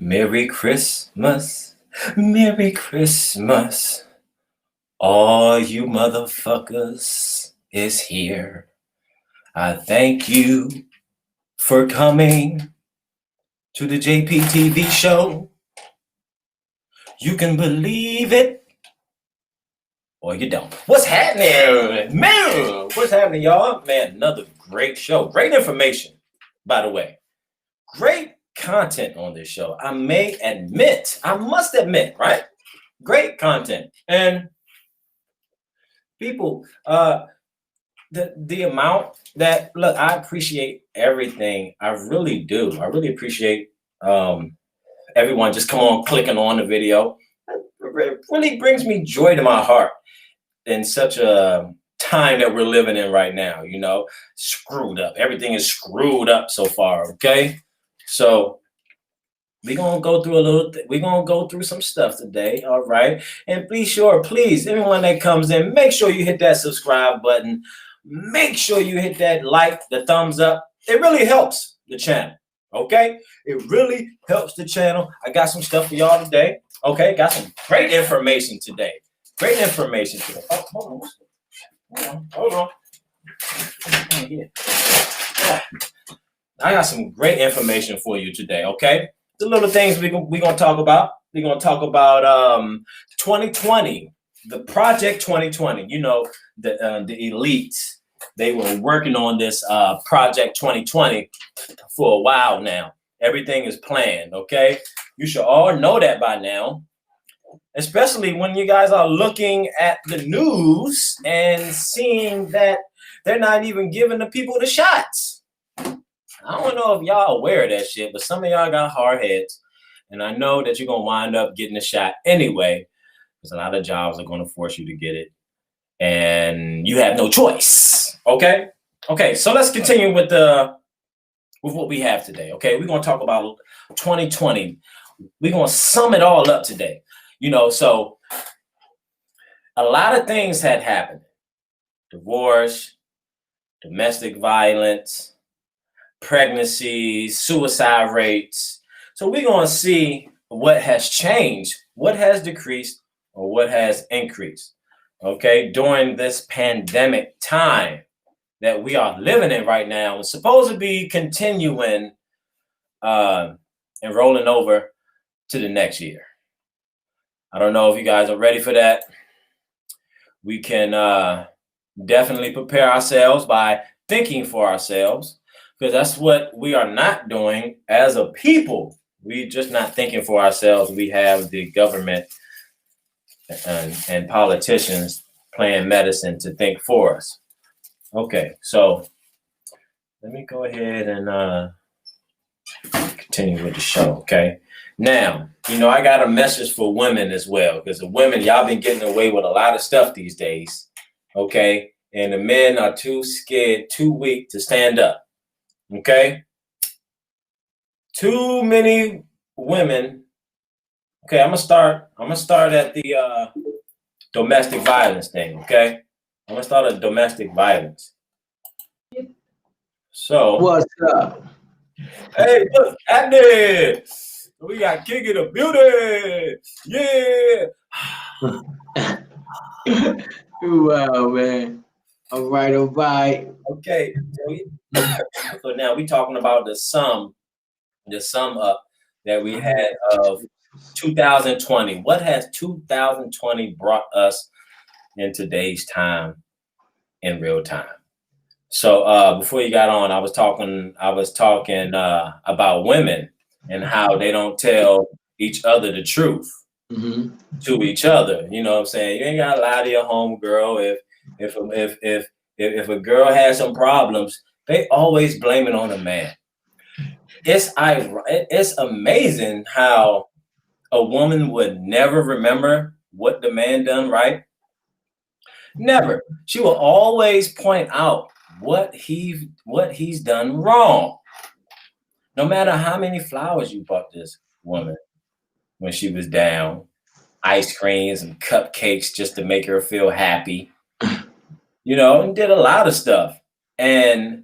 Merry Christmas, Merry Christmas. All you motherfuckers is here. I thank you for coming to the JPTV show. You can believe it or you don't. What's happening? Man, what's happening, y'all? Man, another great show. Great information, by the way. Great content on this show. I must admit, right? Great content. And people, the amount that, look, I appreciate everything. I really do. I really appreciate everyone just clicking on the video. It really brings me joy to my heart in such a time that we're living in right now, screwed up. Everything is screwed up so far, okay? So we're gonna go through some stuff today, all right? And be sure, please, everyone that comes in, make sure you hit that subscribe button. Make sure you hit that like, the thumbs up. It really helps the channel, okay? It really helps the channel. I got some stuff for y'all today, okay? Got some great information today. Great information today. Oh, hold on. I got some great information for you today, okay? The little things we're gonna talk about. We're gonna talk about 2020, the Project 2020. The elites. They were working on this Project 2020 for a while now. Everything is planned, okay? You should all know that by now, especially when you guys are looking at the news and seeing that they're not even giving the people the shots. I don't know if y'all aware of that shit, but some of y'all got hard heads. And I know that you're going to wind up getting a shot anyway, because a lot of jobs are going to force you to get it. And you have no choice. Okay? Okay, so let's continue with what we have today. Okay, we're going to talk about 2020. We're going to sum it all up today. So a lot of things had happened. Divorce, domestic violence, pregnancies, suicide rates. So we're going to see what has changed, what has decreased, or what has increased, okay, during this pandemic time that we are living in right now. It's supposed to be continuing and rolling over to the next year. I don't know if you guys are ready for that. We can definitely prepare ourselves by thinking for ourselves, because that's what we are not doing as a people. We're just not thinking for ourselves. We have the government and politicians playing medicine to think for us. Okay, so let me go ahead and continue with the show, okay? Now, I got a message for women as well, because the women, y'all been getting away with a lot of stuff these days, okay? And the men are too scared, too weak to stand up. Okay, too many women. Okay, I'm gonna start at the domestic violence thing. Okay, I'm gonna start at domestic violence. So what's up? Hey, look, Andy, we got King of the building. Yeah. Wow, man. All right. Okay, so now we talking about the sum up that we had of 2020. What has 2020 brought us in today's time, in real time? So before you got on, I was talking about women and how they don't tell each other the truth to each other. You know what I'm saying? You ain't gotta lie to your home girl. If a girl has some problems, they always blame it on a man. It's amazing how a woman would never remember what the man done right. Never. She will always point out what he's done wrong. No matter how many flowers you bought this woman when she was down, ice creams and cupcakes just to make her feel happy, and did a lot of stuff. And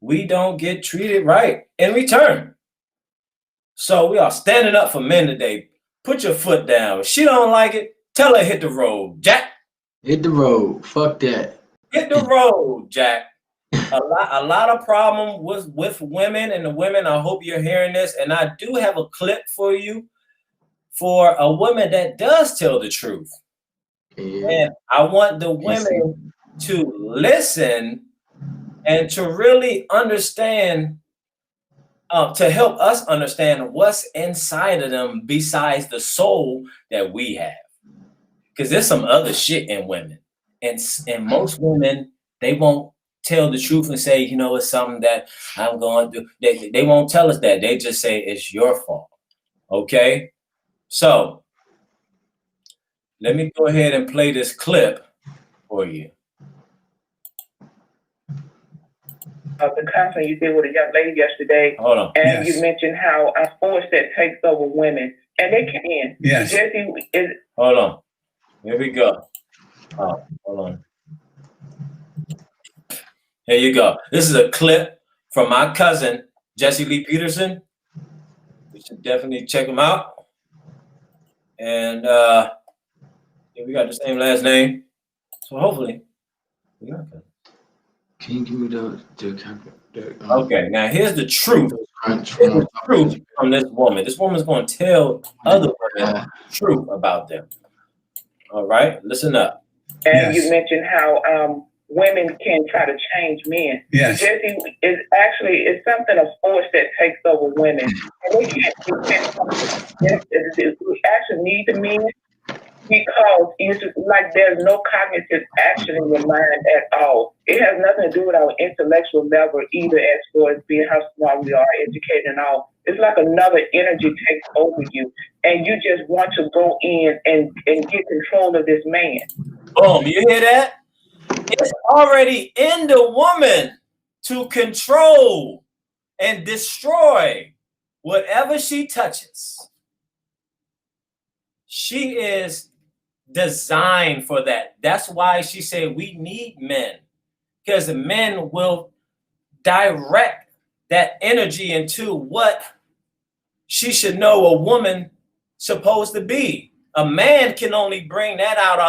we don't get treated right in return. So we are standing up for men today. Put your foot down. If she don't like it, tell her hit the road, Jack. Hit the road. Fuck that. Hit the road, Jack. A lot of problem with women and the women. I hope you're hearing this, and I do have a clip for you for a woman that does tell the truth. Yeah. And I want the women to listen and to really understand, to help us understand what's inside of them besides the soul that we have. Because there's some other shit in women. And most women, they won't tell the truth and say, you know, it's something that I'm going through. They won't tell us that. They just say it's your fault. Okay? So let me go ahead and play this clip for you. The conference you did with a young lady yesterday. Hold on. And you mentioned how a force that takes over women, and they can. Yes. Jesse is. Hold on. Here we go. Oh, hold on. Here you go. This is a clip from my cousin, Jesse Lee Peterson. You should definitely check him out. And we got the same last name. So hopefully. Can you give me the Okay, now here's the truth. crunch Here's the truth from this woman. This woman's going to tell other women the truth about them. All right, listen up. And Yes. you mentioned how women can try to change men. Yes. Jesse is actually it's something a force that takes over women, and they can't. We actually need the men because it's like there's no cognitive action in your mind at all. It has nothing to do with our intellectual level either, as far as being how smart we are, educated and all. It's like another energy takes over you, and you just want to go in and get control of this man. Boom, you hear that? It's already in the woman to control and destroy whatever she touches. She is designed for that. That's why she said we need men, because the men will direct that energy into what she should know a woman supposed to be. A man can only bring that out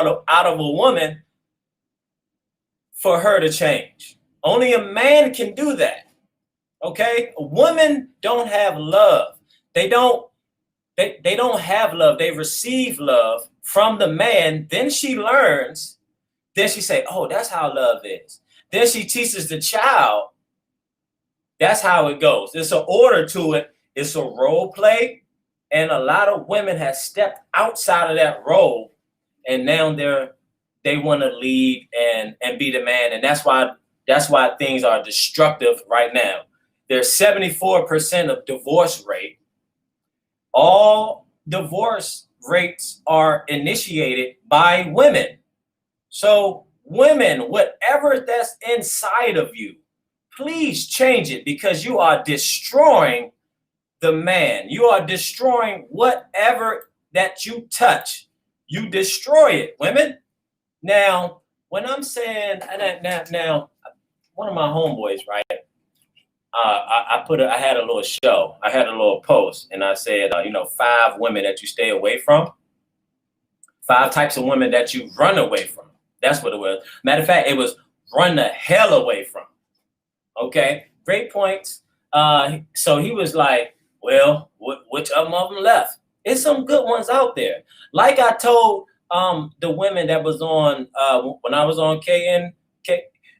of a woman for her to change. Only a man can do that. Okay? Women don't have love. They don't have love. They receive love from the man. Then she learns. Then she say, oh, that's how love is. Then she teaches the child. That's how it goes. There's an order to it. It's a role play. And a lot of women have stepped outside of that role. And now they want to lead and be the man. And that's why things are destructive right now. There's 74% of divorce rate. All divorce rates are initiated by women. So women, whatever that's inside of you, please change it, because you are destroying the man. You are destroying whatever that you touch. You destroy it, women. Now, when I'm saying now, one of my homeboys, right? I had a little show. I had a little post, and I said, 5 women that you stay away from, 5 types of women that you run away from. That's what it was. Matter of fact, it was run the hell away from. Okay, great points. So he was like, well, which of them left? There's some good ones out there. Like I told the women that was on when I was on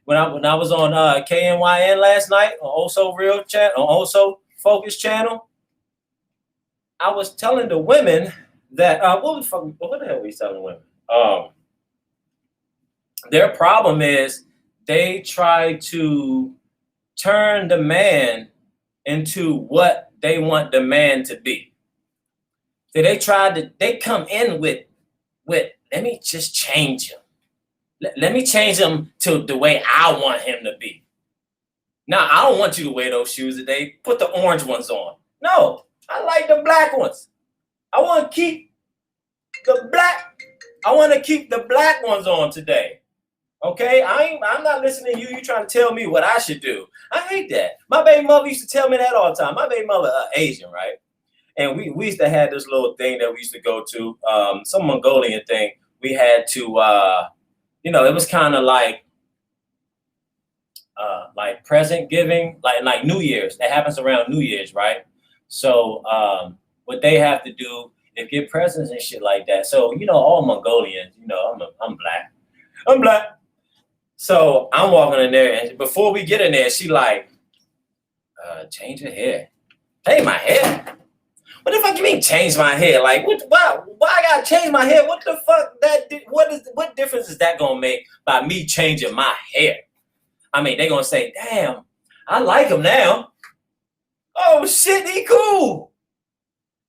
when I was on KNYN last night on Also Real Chat on Also Focus channel, I was telling the women that what the hell were we telling women? Their problem is they try to turn the man into what they want the man to be. So they come in with let me just change him. Let me change him to the way I want him to be. Now, I don't want you to wear those shoes today. Put the orange ones on. No, I like the black ones. I want to keep the black ones on today. Okay? I'm not listening to you. You trying to tell me what I should do. I hate that. My baby mother used to tell me that all the time. My baby mother Asian, right? And we used to have this little thing that we used to go to, some Mongolian thing. We had to, it was kind of like present giving, like New Year's. That happens around New Year's, right? So what they have to do is get presents and shit like that. So all Mongolians, I'm black. I'm black. So I'm walking in there, and before we get in there, she like, change your hair. Hey, my hair. What the fuck you mean change my hair? Like, why I gotta change my hair? What the fuck? What difference is that gonna make by me changing my hair? I mean, they gonna say, damn, I like him now. Oh shit, he cool.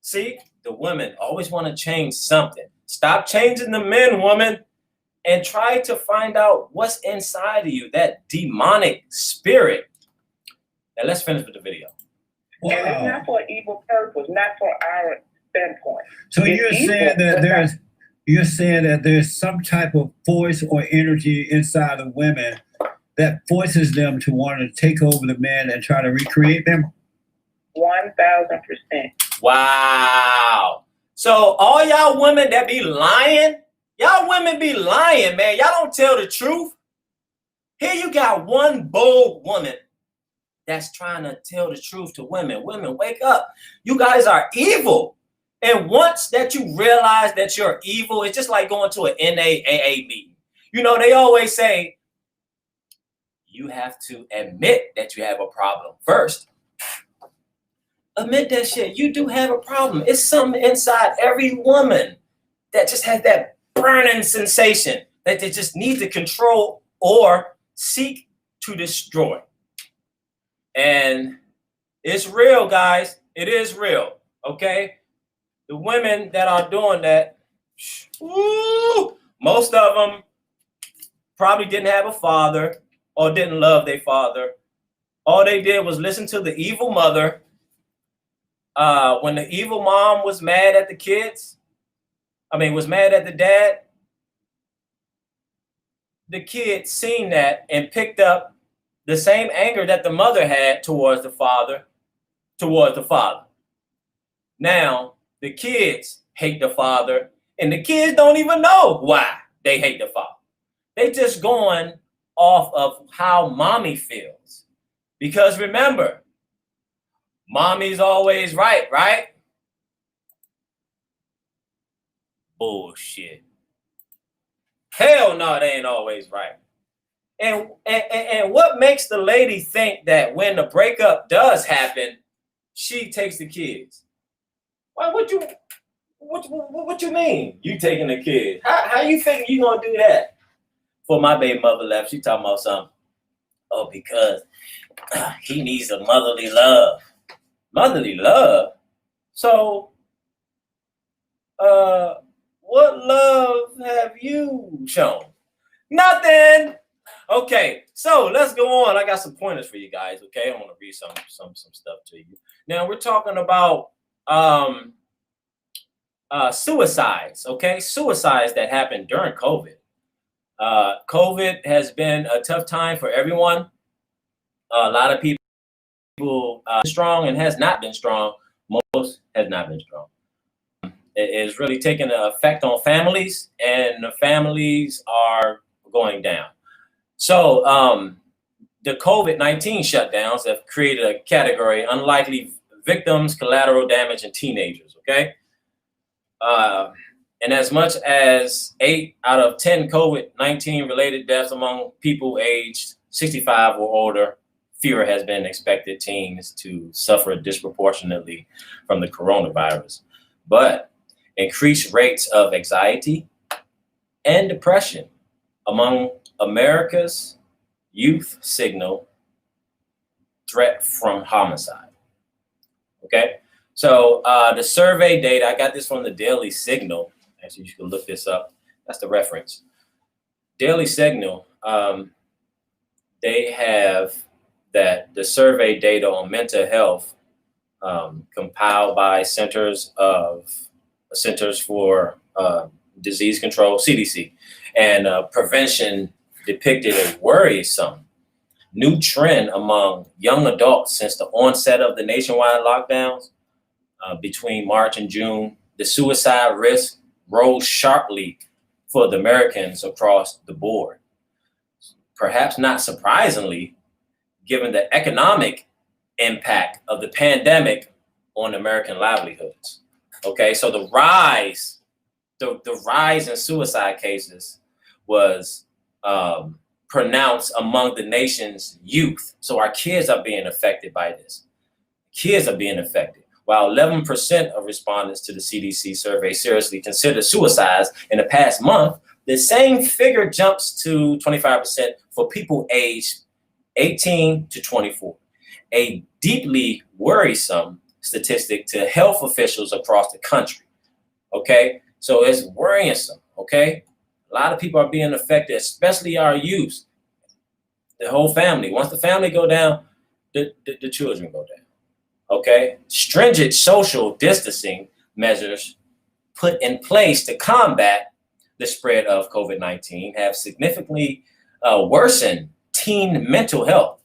See, the women always want to change something. Stop changing the men, woman, and try to find out what's inside of you, that demonic spirit. Now let's finish with the video. Wow. And it's not for evil purpose, not for our standpoint. So you're saying that there's some type of force or energy inside of women that forces them to want to take over the men and try to recreate them? 1,000%. Wow. So all y'all women that be lying, y'all women be lying, man. Y'all don't tell the truth. Here you got one bold woman that's trying to tell the truth to women. Women, wake up. You guys are evil. And once that you realize that you're evil, it's just like going to an NAAA meeting. They always say, you have to admit that you have a problem first. Admit that shit. You do have a problem. It's something inside every woman that just has that burning sensation that they just need to control or seek to destroy. And it's real, guys. It is real. Okay? The women that are doing that, most of them probably didn't have a father or didn't love their father. All they did was listen to the evil mother. When the evil mom was mad at the kids, was mad at the dad, the kid seen that and picked up the same anger that the mother had towards the father. Now, the kids hate the father, and the kids don't even know why they hate the father. They just going off of how mommy feels. Because remember, mommy's always right, right? Bullshit. Hell no, they ain't always right. And what makes the lady think that when the breakup does happen, she takes the kids? Why? What you mean? You taking the kids? How you think you gonna do that? For my baby mother left, she talking about something. Oh, because he needs a motherly love. Motherly love? So, what love have you shown? Nothing. Okay, so let's go on. I got some pointers for you guys. Okay, I want to read some stuff to you. Now we're talking about suicides. Okay, suicides that happened during COVID. COVID has been a tough time for everyone. A lot of people strong and has not been strong. Most has not been strong. It is really taking an effect on families, and the families are going down. So the COVID-19 shutdowns have created a category: unlikely victims, collateral damage, and teenagers. Okay. And as much as 8 out of 10 COVID-19 related deaths among people aged 65 or older, fewer has been expected teens to suffer disproportionately from the coronavirus. But increased rates of anxiety and depression among America's youth signal threat from homicide. Okay, so the survey data, I got this from the Daily Signal. Actually, you can look this up. That's the reference. Daily Signal, they have that the survey data on mental health compiled by Centers for Disease Control, CDC, and prevention depicted a worrisome new trend among young adults since the onset of the nationwide lockdowns. between March and June, the suicide risk rose sharply for the Americans across the board. Perhaps not surprisingly, given the economic impact of the pandemic on American livelihoods. Okay, so the rise in suicide cases was pronounced among the nation's youth. So our kids are being affected by this. Kids are being affected. While 11% of respondents to the CDC survey seriously considered suicides in the past month, the same figure jumps to 25% for people aged 18 to 24, a deeply worrisome statistic to health officials across the country. Okay, so it's worrisome. Okay, a lot of people are being affected, especially our youth, the whole family. Once the family go down, the children go down. Okay, stringent social distancing measures put in place to combat the spread of COVID-19 have significantly worsened teen mental health.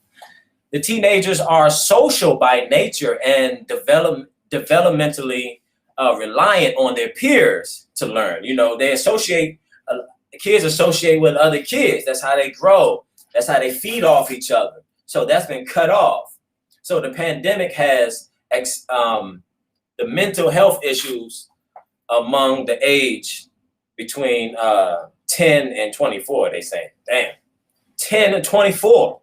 The teenagers are social by nature and developmentally reliant on their peers to learn. You know, they associate, kids associate with other kids. That's how they grow. That's how they feed off each other. So that's been cut off. So the pandemic has the mental health issues among the age between 10 and 24, they say. Damn, 10 to 24.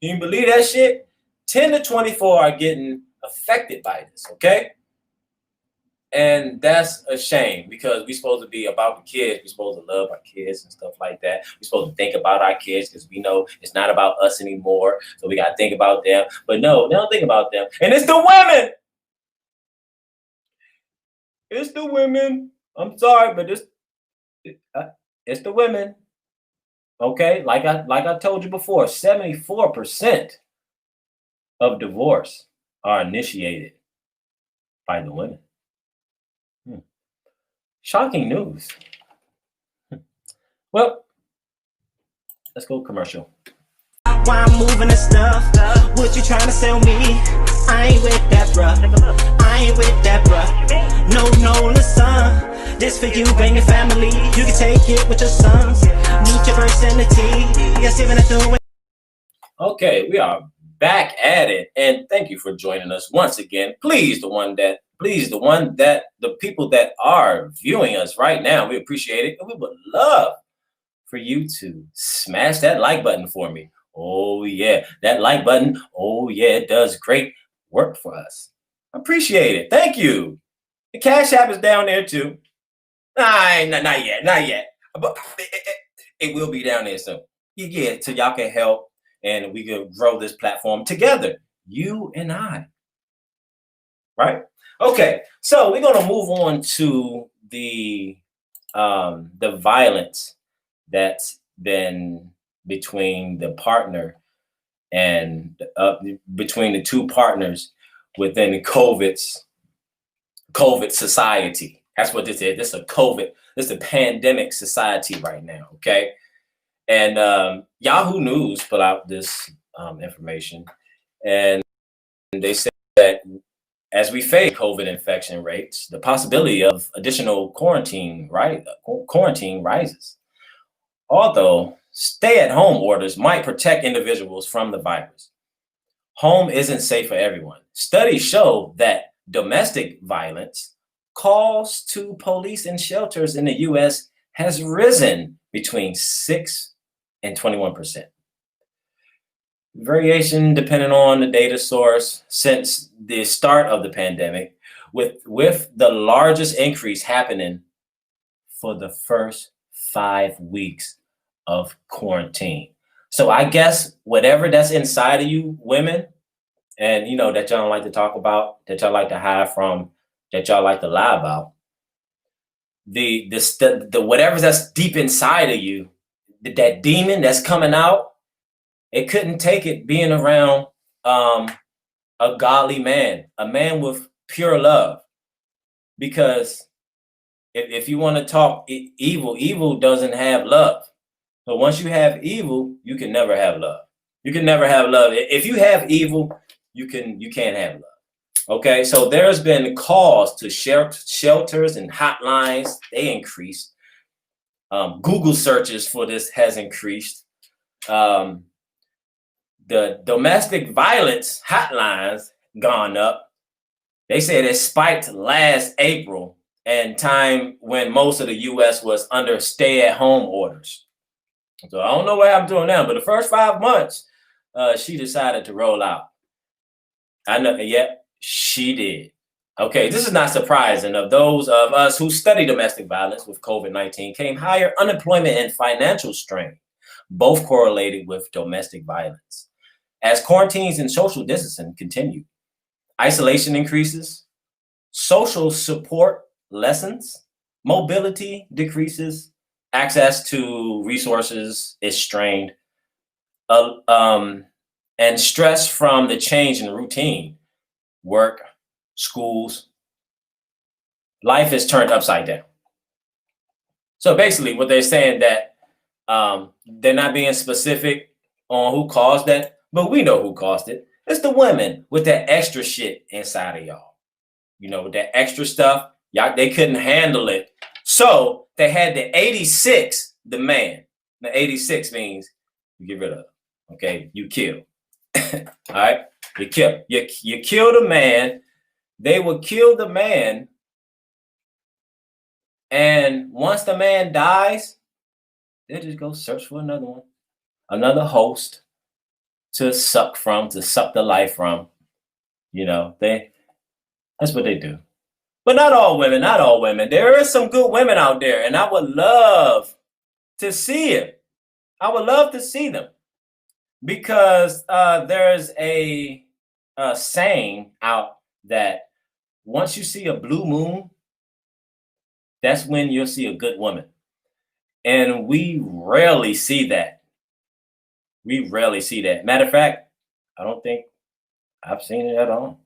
Can you believe that shit? 10 to 24 are getting affected by this, okay? And that's a shame because we're supposed to be about the kids. We're supposed to love our kids and stuff like that. We're supposed to think about our kids because we know it's not about us anymore. So we got to think about them. But no, they don't think about them. And it's the women. It's the women. I'm sorry, but it's the women. Okay, like I told you before, 74% of divorce are initiated by the women. Shocking news. Well, let's go commercial. Why I'm moving and stuff? What you trying to sell me? I ain't with that, bruh. I ain't with that, bruh. No, listen. This for you and your family. You can take it with your sons. Meet your vicinity. Yes, even if doing. Okay, we are back at it, and thank you for joining us once again. Please, the people that are viewing us right now, we appreciate it, and we would love for you to smash that like button for me. Oh yeah, that like button. Oh yeah, it does great work for us. Appreciate it. Thank you. The Cash App is down there too. Not yet. But it will be down there soon. Yeah, so y'all can help and we can grow this platform together, you and I. Right? Okay, so we're gonna move on to the violence that's been between the partner and between the two partners within the COVID society. That's what this is. This is a pandemic society right now, okay? And Yahoo News put out this information, and they said that as we face COVID infection rates, the possibility of additional quarantine rises. Although stay-at-home orders might protect individuals from the virus, home isn't safe for everyone. Studies show that domestic violence calls to police and shelters in the U.S. has risen between 6 and 21%. Variation depending on the data source since the start of the pandemic, with the largest increase happening for the first 5 weeks of quarantine. So I guess whatever that's inside of you, women, and you know that y'all don't like to talk about, that y'all like to hide from, that y'all like to lie about, the whatever that's deep inside of you, that demon that's coming out, it couldn't take it being around a godly man, a man with pure love. Because if you want to talk evil doesn't have love. But once you have evil, you can never have love. You can never have love. If you have evil, you can't have love. Okay, so there's been calls to shelters and hotlines. They increased. Google searches for this has increased. The domestic violence hotlines gone up. They said it spiked last April, and time when most of the U.S. was under stay-at-home orders. So I don't know what I'm doing now, but the first 5 months, she decided to roll out. I know, yeah, she did. Okay, this is not surprising. Of those of us who study domestic violence with COVID-19 came higher unemployment and financial strain, both correlated with domestic violence. As quarantines and social distancing continue, isolation increases, social support lessens, mobility decreases, access to resources is strained, and stress from the change in routine, work, schools, life is turned upside down. So basically what they're saying that they're not being specific on who caused that, but we know who caused it. It's the women with that extra shit inside of y'all. You know, with that extra stuff, y'all, they couldn't handle it. So they had the 86, the man. The 86 means you get rid of, okay? You kill. All right? You kill. You kill the man. They would kill the man. And once the man dies, they just go search for another one, another host to suck from, to suck the life from. You know, that's what they do. But not all women, not all women. There is some good women out there, and I would love to see it. I would love to see them, because there's a saying out that once you see a blue moon, that's when you'll see a good woman. And we rarely see that. We rarely see that. Matter of fact, I don't think I've seen it at all.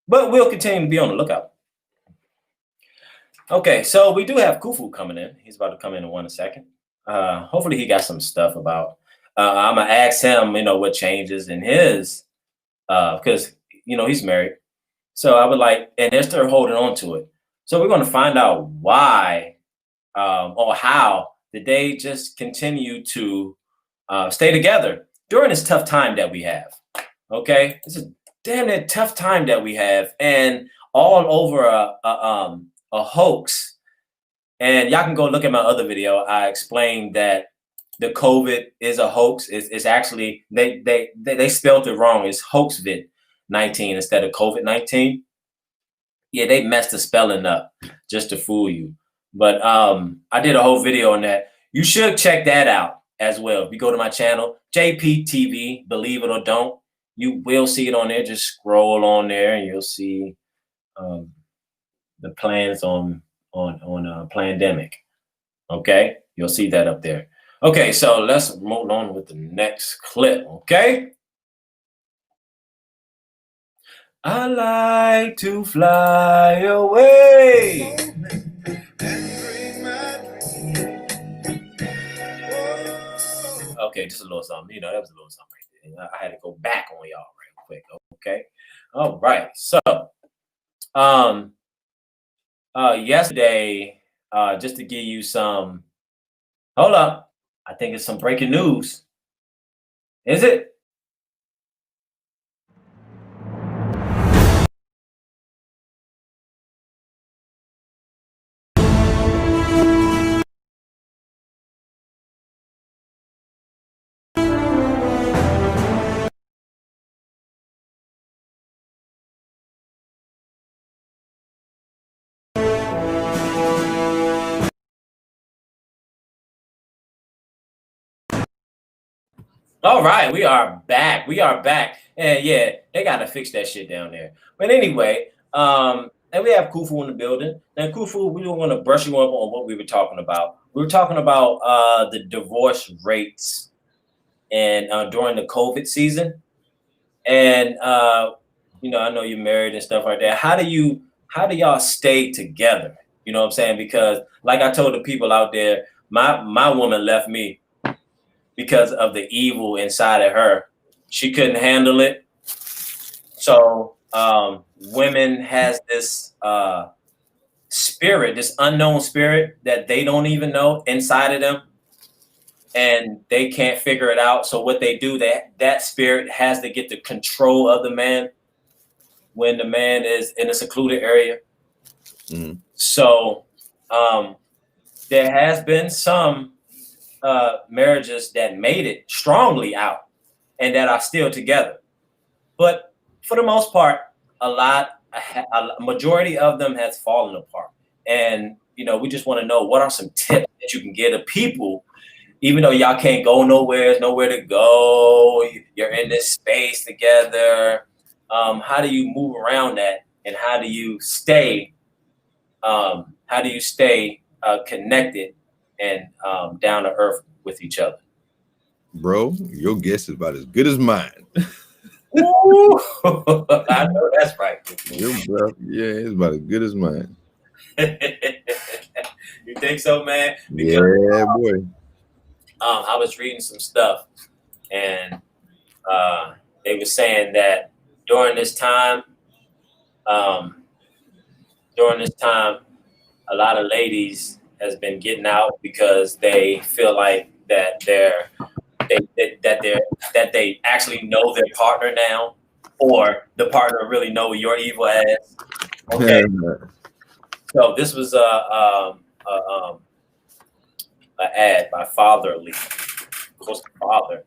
But we'll continue to be on the lookout. Okay, so we do have Kufu coming in. He's about to come in a second. Hopefully he got some stuff about, I'm gonna ask him, you know, what changes in his, because, you know, he's married. So I would like, and they're still holding on to it. So we're gonna find out why or how did they just continue to stay together during this tough time that we have. Okay, it's a damn near tough time that we have, and all over a hoax. And y'all can go look at my other video. I explained that the COVID is a hoax. It's actually they spelled it wrong. It's hoaxvid-19 instead of COVID-19. Yeah, they messed the spelling up just to fool you. But I did a whole video on that. You should check that out as well. If you go to my channel, JPTV, believe it or don't, you will see it on there. Just scroll on there and you'll see the plans on pandemic. Okay, you'll see that up there. Okay, so let's move on with the next clip. Okay. I like to fly away. Okay, just a little something. You know, that was a little something right there. I had to go back on y'all real quick. Okay. All right. So, yesterday, just to give you some, hold up. I think it's some breaking news. Is it? All right, we are back. We are back. And yeah, they got to fix that shit down there. But anyway, and we have Kufu in the building. Now, Kufu, we don't want to brush you up on what we were talking about. We were talking about the divorce rates and during the COVID season. And you know, I know you're married and stuff like that. How do y'all stay together? You know what I'm saying? Because like I told the people out there, my woman left me because of the evil inside of her. She couldn't handle it. So women has this spirit, this unknown spirit that they don't even know inside of them, and they can't figure it out. So what they do, that spirit has to get the control of the man when the man is in a secluded area. Mhm. So there has been some marriages that made it strongly out and that are still together. But for the most part, a majority of them has fallen apart. And, we just want to know, what are some tips that you can give to people, even though y'all can't go nowhere, there's nowhere to go, you're in this space together. How do you move around that? And how do you stay connected and down to earth with each other? Bro, your guess is about as good as mine. Ooh, I know that's right. Your breath, yeah, it's about as good as mine. You think so, man? Because, Yeah, boy. I was reading some stuff, and they were saying that during this time, a lot of ladies has been getting out because they feel like that they actually know their partner now, or the partner really know your evil ass. Okay, so this was an ad by Fatherly. Of course, the father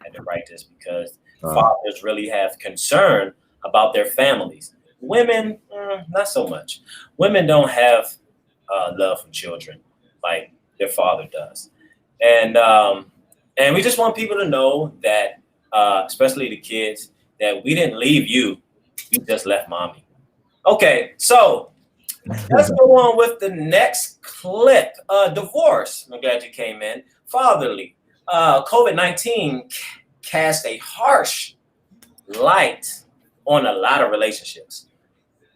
had to write this because fathers really have concern about their families. Women, not so much. Women don't have love for children like their father does, and we just want people to know that, especially the kids, that we didn't leave you, we just left mommy. Okay, so let's go on with the next clip. Divorce. I'm glad you came in. Fatherly. COVID-19 cast a harsh light on a lot of relationships.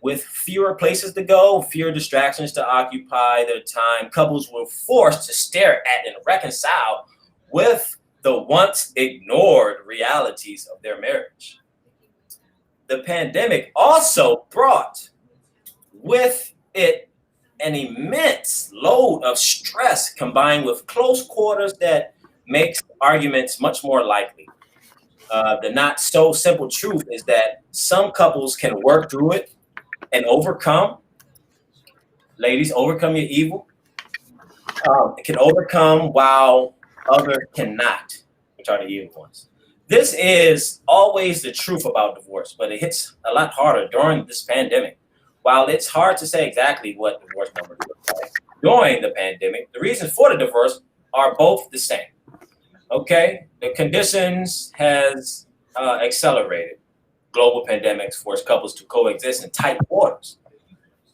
With fewer places to go, fewer distractions to occupy their time, couples were forced to stare at and reconcile with the once ignored realities of their marriage. The pandemic also brought with it an immense load of stress combined with close quarters that makes arguments much more likely. The not so simple truth is that some couples can work through it and overcome. Ladies, overcome your evil. It can overcome while others cannot, which are the evil ones. This is always the truth about divorce, but it hits a lot harder during this pandemic. While it's hard to say exactly what divorce numbers look like during the pandemic, the reasons for the divorce are both the same. Okay, the conditions has accelerated. Global pandemics force couples to coexist in tight quarters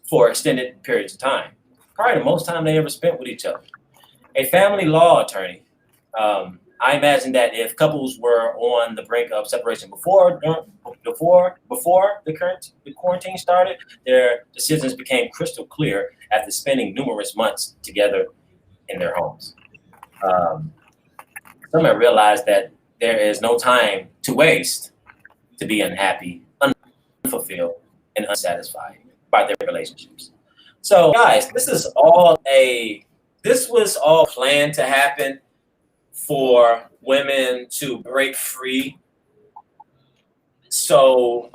for extended periods of time, probably the most time they ever spent with each other. A family law attorney, I imagine that if couples were on the brink of separation before the quarantine started, their decisions became crystal clear after spending numerous months together in their homes. Some have realized that there is no time to waste to be unhappy, unfulfilled, and unsatisfied by their relationships. So, guys, this was all planned to happen for women to break free, so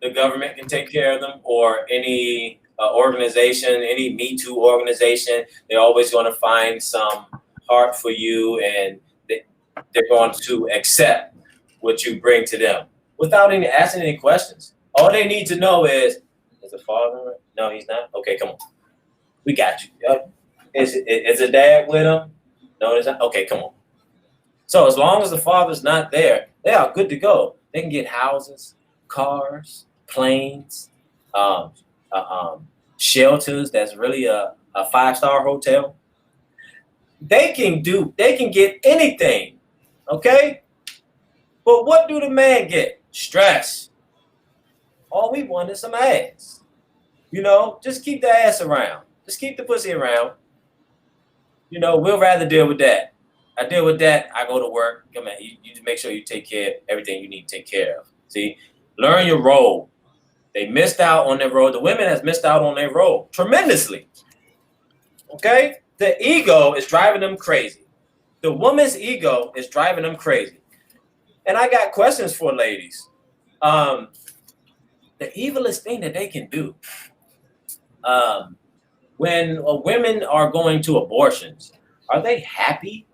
the government can take care of them, or any organization, any Me Too organization. They're always going to find some heart for you, and they're going to accept what you bring to them without asking any questions. All they need to know is the father? No, he's not. Okay, come on, we got you. Is the dad with him? No, it's not. Okay, come on. So as long as the father's not there, they are good to go. They can get houses, cars, planes, shelters. That's really a 5-star hotel. They can get anything. Okay? But what do the man get? Stress. All we want is some ass. Just keep the ass around. Just keep the pussy around. We'll rather deal with that. I deal with that. I go to work. Come on, you make sure you take care of everything you need to take care of. See, Learn your role. They missed out on their role. The women has missed out on their role tremendously. Okay? The ego is driving them crazy. The woman's ego is driving them crazy. And I got questions for ladies. The evilest thing that they can do when women are going to abortions, are they happy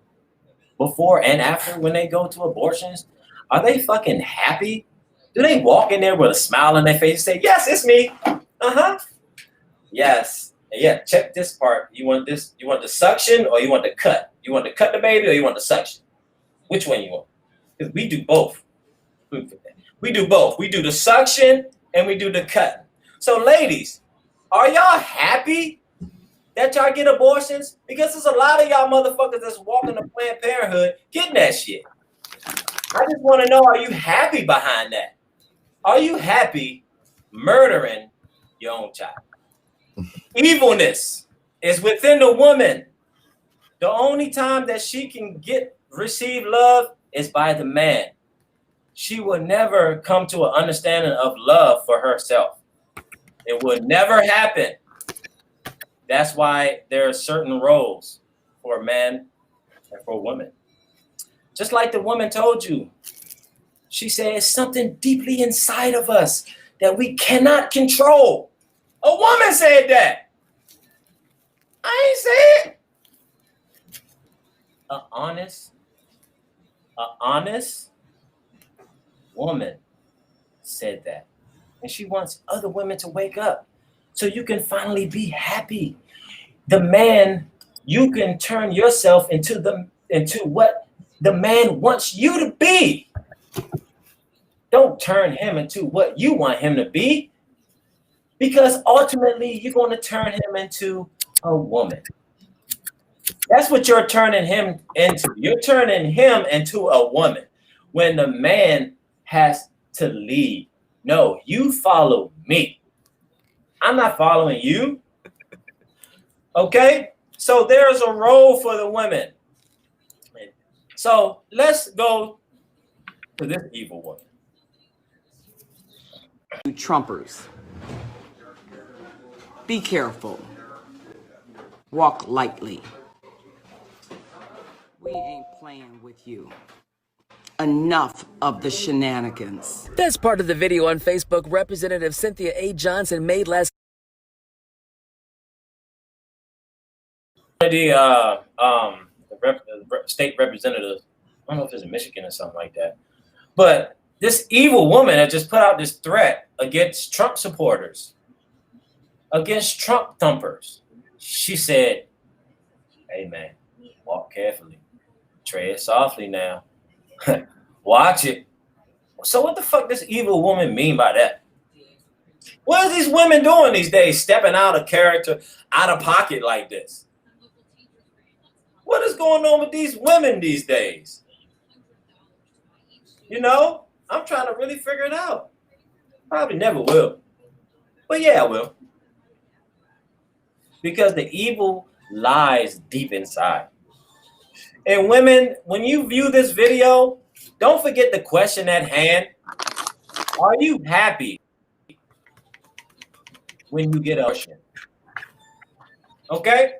before and after when they go to abortions? Are they fucking happy? Do they walk in there with a smile on their face and say, yes, it's me? Uh-huh. Yes. Yeah, check this part. You want this? You want the suction or you want the cut? You want to cut the baby or you want the suction? Which one you want? Because we do both. We do both. We do the suction and we do the cut. So ladies, are y'all happy that y'all get abortions? Because there's a lot of y'all motherfuckers that's walking to Planned Parenthood getting that shit. I just want to know, are you happy behind that? Are you happy murdering your own child? Evilness is within the woman. The only time that she can receive love is by the man. She will never come to an understanding of love for herself. It will never happen. That's why there are certain roles for men and for women. Just like the woman told you, she said it's something deeply inside of us that we cannot control. A woman said that. I ain't say it. A honest woman said that. And she wants other women to wake up so you can finally be happy. The man, you can turn yourself into what the man wants you to be. Don't turn him into what you want him to be, because ultimately you're going to turn him into a woman. That's what you're turning him into. You're turning him into a woman when the man has to lead. No, you follow me. I'm not following you. Okay? So there's a role for the women. So let's go to this evil woman. You Trumpers, be careful. Walk lightly. We ain't playing with you. Enough of the shenanigans. That's part of the video on Facebook Representative Cynthia A. Johnson made last. The state representative, I don't know if it's in Michigan or something like that, but this evil woman had just put out this threat against Trump supporters, against Trump thumpers. She said, hey man, walk carefully, tread softly now, watch it. So what the fuck does evil woman mean by that? What are these women doing these days, stepping out of character, out of pocket like this? What is going on with these women these days? You know, I'm trying to really figure it out. Probably never will. But yeah, I will. Because the evil lies deep inside. And women, when you view this video, don't forget the question at hand. Are you happy when you get abortion? Okay?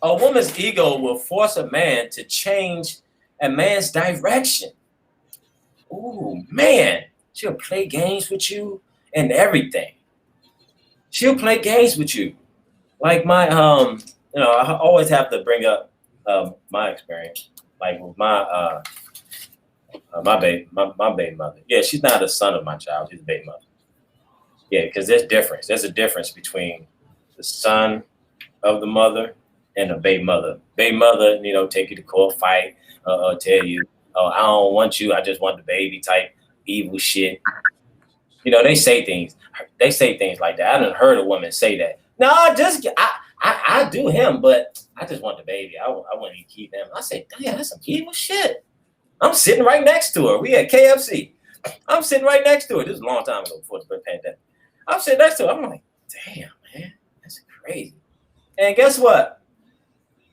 A woman's ego will force a man to change a man's direction. Ooh, man. She'll play games with you and everything. She'll play games with you. Like my, I always have to bring up my experience. Like with my baby mother. Yeah, she's not a son of my child. She's a baby mother. Yeah, because there's difference. There's a difference between the son of the mother and a baby mother. Baby mother, take you to court, fight, tell you, oh, I don't want you, I just want the baby type evil shit. They say things. They say things like that. I done heard a woman say that. No, I do him, but I just want the baby. I want you to keep him. I say, damn, that's some evil shit. I'm sitting right next to her. We at KFC. I'm sitting right next to her. This is a long time ago before the pandemic. I'm sitting next to her. I'm like, damn, man, that's crazy. And guess what?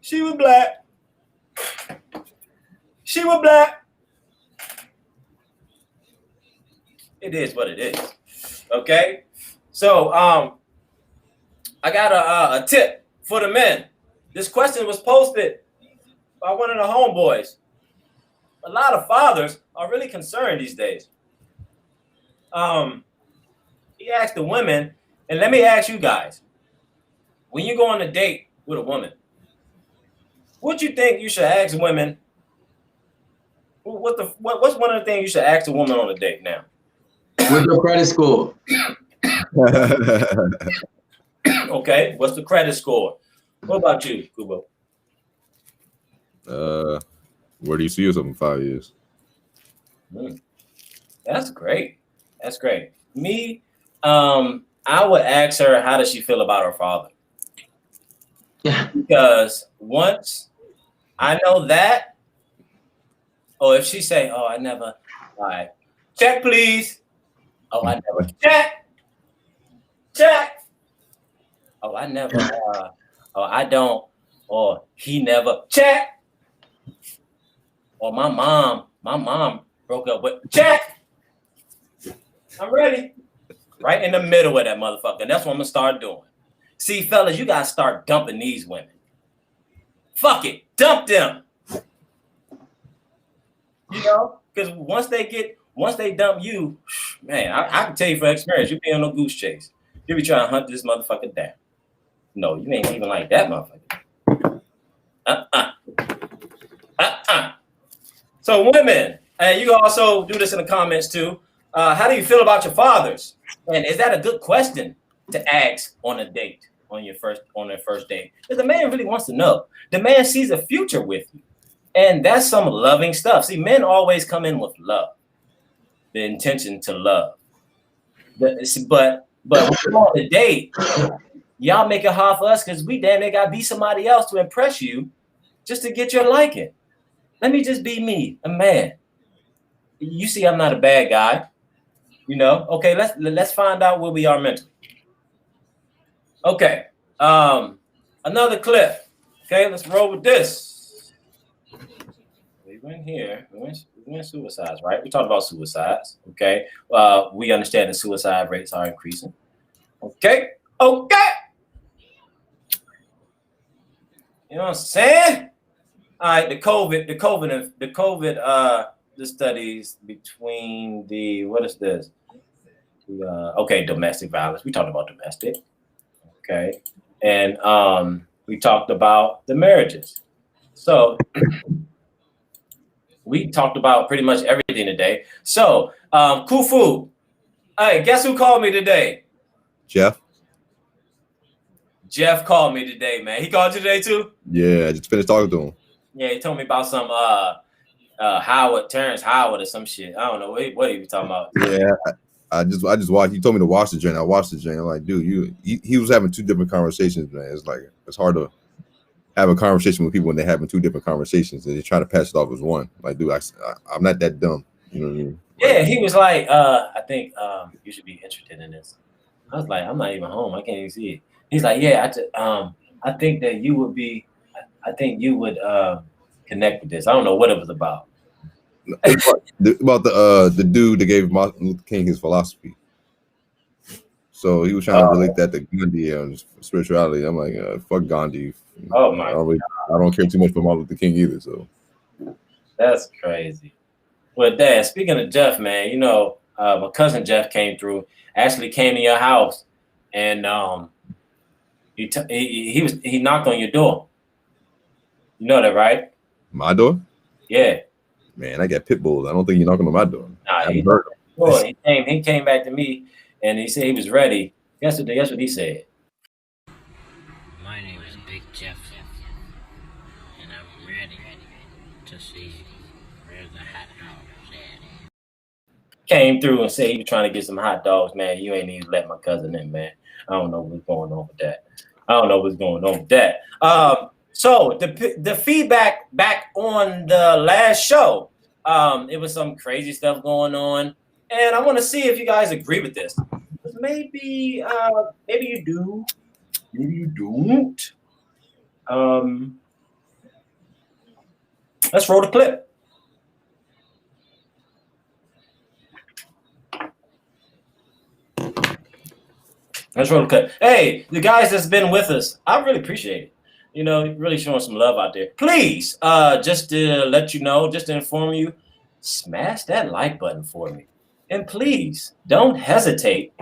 She was black. She was black. It is what it is. Okay. So I got a tip for the men. This question was posted by one of the homeboys. A lot of fathers are really concerned these days. He asked the women, and let me ask you guys, when you go on a date with a woman, what you think you should ask women? What's one of the things you should ask a woman on a date now? What's your credit score? Okay, what's the credit score? What about you, Kubo? Where do you see yourself in 5 years? That's great. That's great. Me, I would ask her, how does she feel about her father? Yeah. Because once I know that, or if she say, oh, I never, all right, check please. Oh, I never, check. Oh, I never, oh, I don't, or he never, check. Or my mom broke up with, check. I'm ready. Right in the middle of that motherfucker. And that's what I'm gonna start doing. See, fellas, you gotta start dumping these women. Fuck it, dump them. You know, because once they dump you, man, I can tell you from experience, you be on no goose chase. You be trying to hunt this motherfucker down. No, you ain't even like that motherfucker. So women, and you can also do this in the comments too. How do you feel about your fathers? And is that a good question to ask on a date, on their first date? Because the man really wants to know. The man sees a future with you. And that's some loving stuff. See, men always come in with love, the intention to love. But when we're on a date, y'all make it hard for us because we damn near gotta be somebody else to impress you just to get your liking. Let me just be me, a man. You see, I'm not a bad guy. You know, okay, let's find out where we are mentally. Okay, another clip. Okay, let's roll with this. We went here. We went suicides, right? We talked about suicides. Okay, we understand that suicide rates are increasing. Okay. You know what I'm saying? All right, the COVID, the studies between the, what is this? Okay, domestic violence. We talked about domestic. Okay. And we talked about the marriages. So we talked about pretty much everything today. So, Kufu, hey, guess who called me today? Jeff? Jeff called me today, man. He called you today too? Yeah, I just finished talking to him. Yeah, he told me about some Terrence Howard or some shit. I don't know what he was talking about. Yeah, I just watched. He told me to watch the joint. I watched the joint. I'm like, dude, he was having two different conversations, man. It's like it's hard to have a conversation with people when they're having two different conversations and they try to pass it off as one. Like, dude, I'm not that dumb. You know what I mean? Yeah, he was like, I think you should be interested in this. I was like, I'm not even home. I can't even see it. He's like, yeah, I think that you would be. I think you would connect with this. I don't know what it was about. About the dude that gave Martin Luther King his philosophy. So he was trying to relate that to Gandhi and spirituality. I'm like, fuck Gandhi. Oh my! I don't care too much for Martin Luther King either. So that's crazy. Well, Dad, speaking of Jeff, man, you know, my cousin Jeff came through. Actually, came to your house, and he knocked on your door. You know that, right? My door? Yeah. Man, I got pit bulls. I don't think you're knocking on my door. Nah, he came back to me and he said he was ready. Guess what he said? My name is Big Jeff, and I'm ready to see where the hot dogs at. Came through and said he was trying to get some hot dogs, man. You ain't even let my cousin in, man. I don't know what's going on with that. So the feedback back on the last show, it was some crazy stuff going on, and I want to see if you guys agree with this. Maybe you do, maybe you don't. Let's roll the clip. Let's roll the cut. Hey, the guys that's been with us, I really appreciate it. You know, really showing some love out there. Please, just to let you know, just to inform you, smash that like button for me. And please, don't hesitate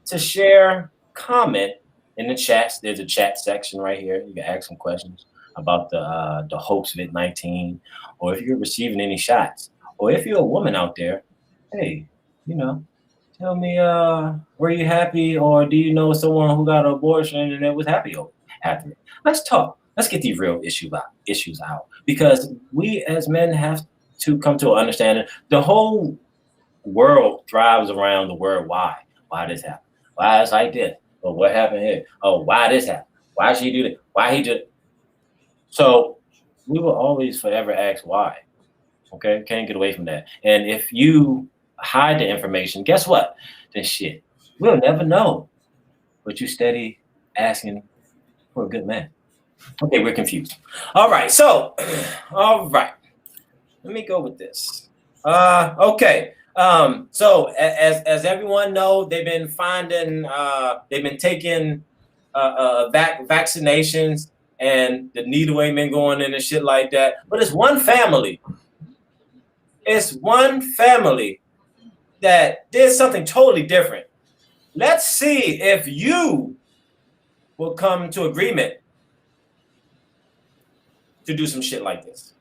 to share, comment in the chats. There's a chat section right here. You can ask some questions about the hoax COVID-19, or if you're receiving any shots, or if you're a woman out there, hey, you know, tell me, were you happy, or do you know someone who got an abortion and it was happy after it? Let's talk. Let's get these real issues out, because we as men have to come to an understanding. The whole world thrives around the word why. Why this happened? Why it's like this? Or what happened here? Oh, why this happened? Why she do that? Why he did it? So we will always forever ask why. Okay, can't get away from that. And if you hide the information, guess what? Then shit, we'll never know. But you steady asking for a good man. Okay, we're confused. All right, so, all right. Let me go with this. Okay. So as everyone know, they've been finding, they've been taking vaccinations, and the needle ain't been going in and shit like that. But it's one family. It's one family that did something totally different. Let's see if you will come to agreement to do some shit like this.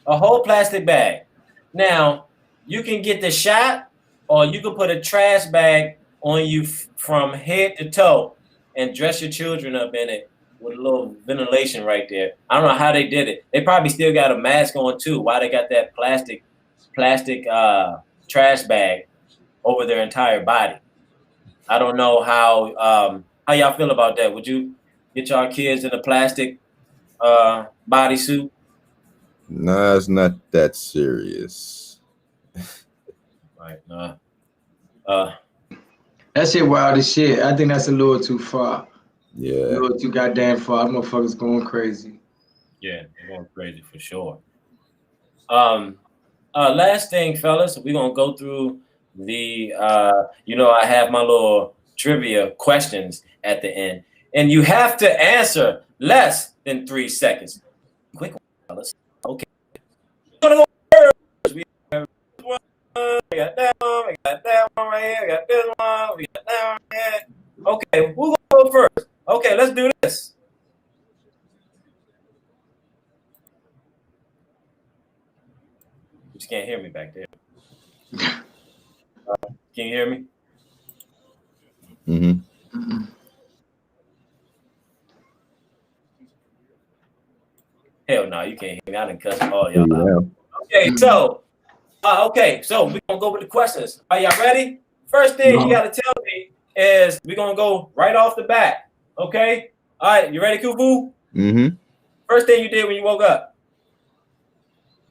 A whole plastic bag. Now, you can get the shot, or you can put a trash bag on you from head to toe and dress your children up in it with a little ventilation right there. I don't know how they did it. They probably still got a mask on too. Why they got that plastic trash bag over their entire body? I don't know how y'all feel about that. Would you get y'all kids in a plastic bodysuit? Nah, it's not that serious. Right. Nah. That shit wild as shit. I think that's a little too far. Yeah. A little too goddamn far. Motherfuckers going crazy. Yeah, they're going crazy for sure. Last thing, fellas, we're gonna go through the I have my little trivia questions at the end, and you have to answer less than 3 seconds. Quick one, fellas. Okay. Gonna go first. We got that one, we got that one right here, we got this one, we got that one right here. Okay, who's gonna go first? Okay, let's do this. You just can't hear me back there. Can you hear me? Mm-hmm. Hell no, you can't hear me. I done cuss all y'all out. Okay, so we're gonna go with the questions. Are y'all ready? First thing you gotta tell me is we're gonna go right off the bat. Okay? All right, you ready, Kufu? Mm-hmm. First thing you did when you woke up.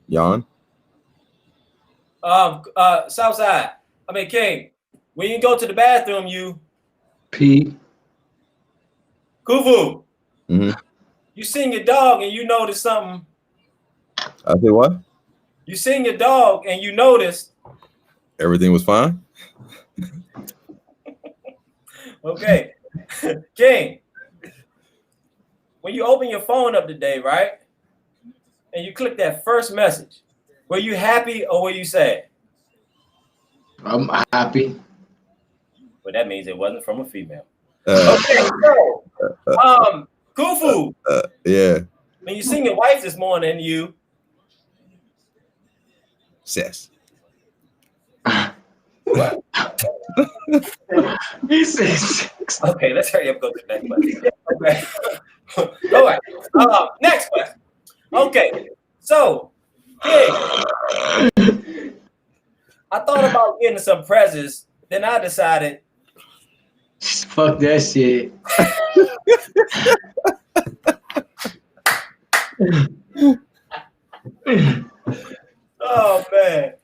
Yawn. Southside. King. When you go to the bathroom, you pee. Kufu. Mm-hmm. You seen your dog and you noticed something. I say what? You seen your dog and you noticed everything was fine. Okay. King. When you open your phone up today, right? And you click that first message, were you happy or were you sad? I'm happy. Well, that means it wasn't from a female. Okay, so Kufu. Yeah. When you seen your wife this morning, you Sis. What? He says. Okay, let's hurry up. Go to the next question. Okay. All right. Next question. Okay. So, King, I thought about getting some presents. Then I decided, fuck that shit. Oh man.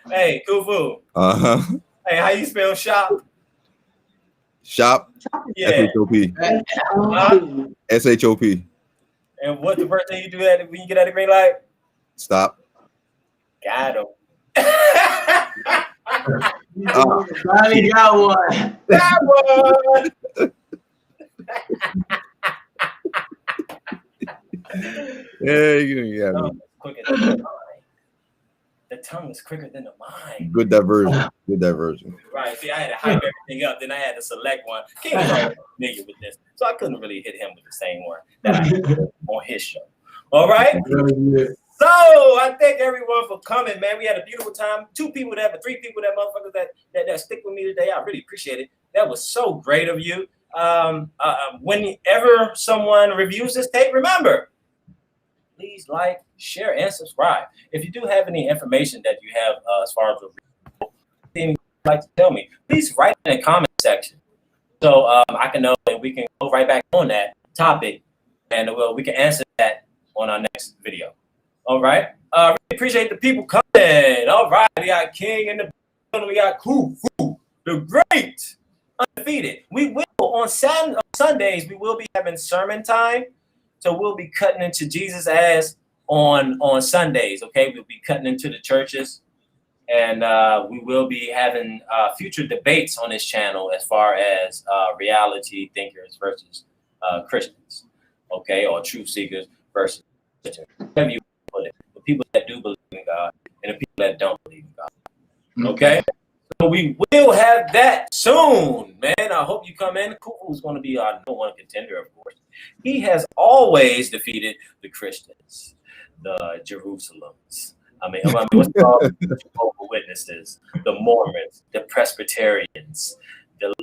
Hey, Kufu. Uh-huh. Hey, how you spell shop? Shop. Yeah. SHOP. Uh-huh. SHOP. And what's the first thing you do when you get at the green light? Stop. Got him. Finally got one. That one. Yeah, you got me. Quicker than the mind. The tongue is quicker than the mind. Good diversion. Good diversion. Right. See, I had to hype everything up, then I had to select one. King is already familiar with this, so I couldn't really hit him with the same one that I did on his show. All right. So I thank everyone for coming, man. We had a beautiful time. 3 people that motherfuckers that stick with me today. I really appreciate it. That was so great of you. Whenever someone reviews this tape, remember, please like, share, and subscribe. If you do have any information that you have as far as anything you'd like to tell me, please write in the comment section so I can know and we can go right back on that topic, and we can answer that on our next video. All right. Really appreciate the people coming. All right. We got King in the building. We got Kufu, the great, undefeated. We will on Sundays. We will be having sermon time. So we'll be cutting into Jesus' ass on Sundays. Okay. We'll be cutting into the churches, and we will be having future debates on this channel as far as reality thinkers versus Christians. Okay. Or truth seekers versus Christians. Whatever you put it. The people that do believe in God and the people that don't believe in God. Okay. So we will have that soon, man. I hope you come in. Kufu's going to be our number one contender, of course. He has always defeated the Christians, the Jerusalems. What's called the Jehovah's Witnesses, the Mormons, the Presbyterians, the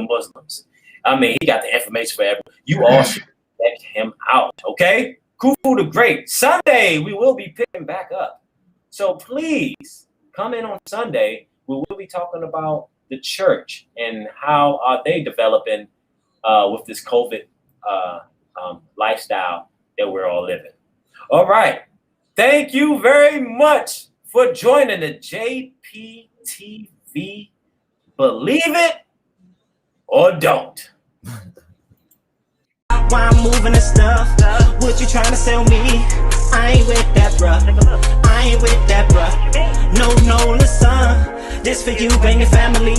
Muslims. He got the information for everyone. You all should check him out, okay? Kufu the Great. Sunday, we will be picking back up. So please come in on Sunday. We will be talking about the church and how are they developing with this COVID lifestyle that we're all living. All right. Thank you very much for joining the JPTV. Believe it or don't. Why I'm moving and stuff. What you trying to sell me? I ain't with that, bruh. I ain't with that, bruh. No, listen. This for you and your family.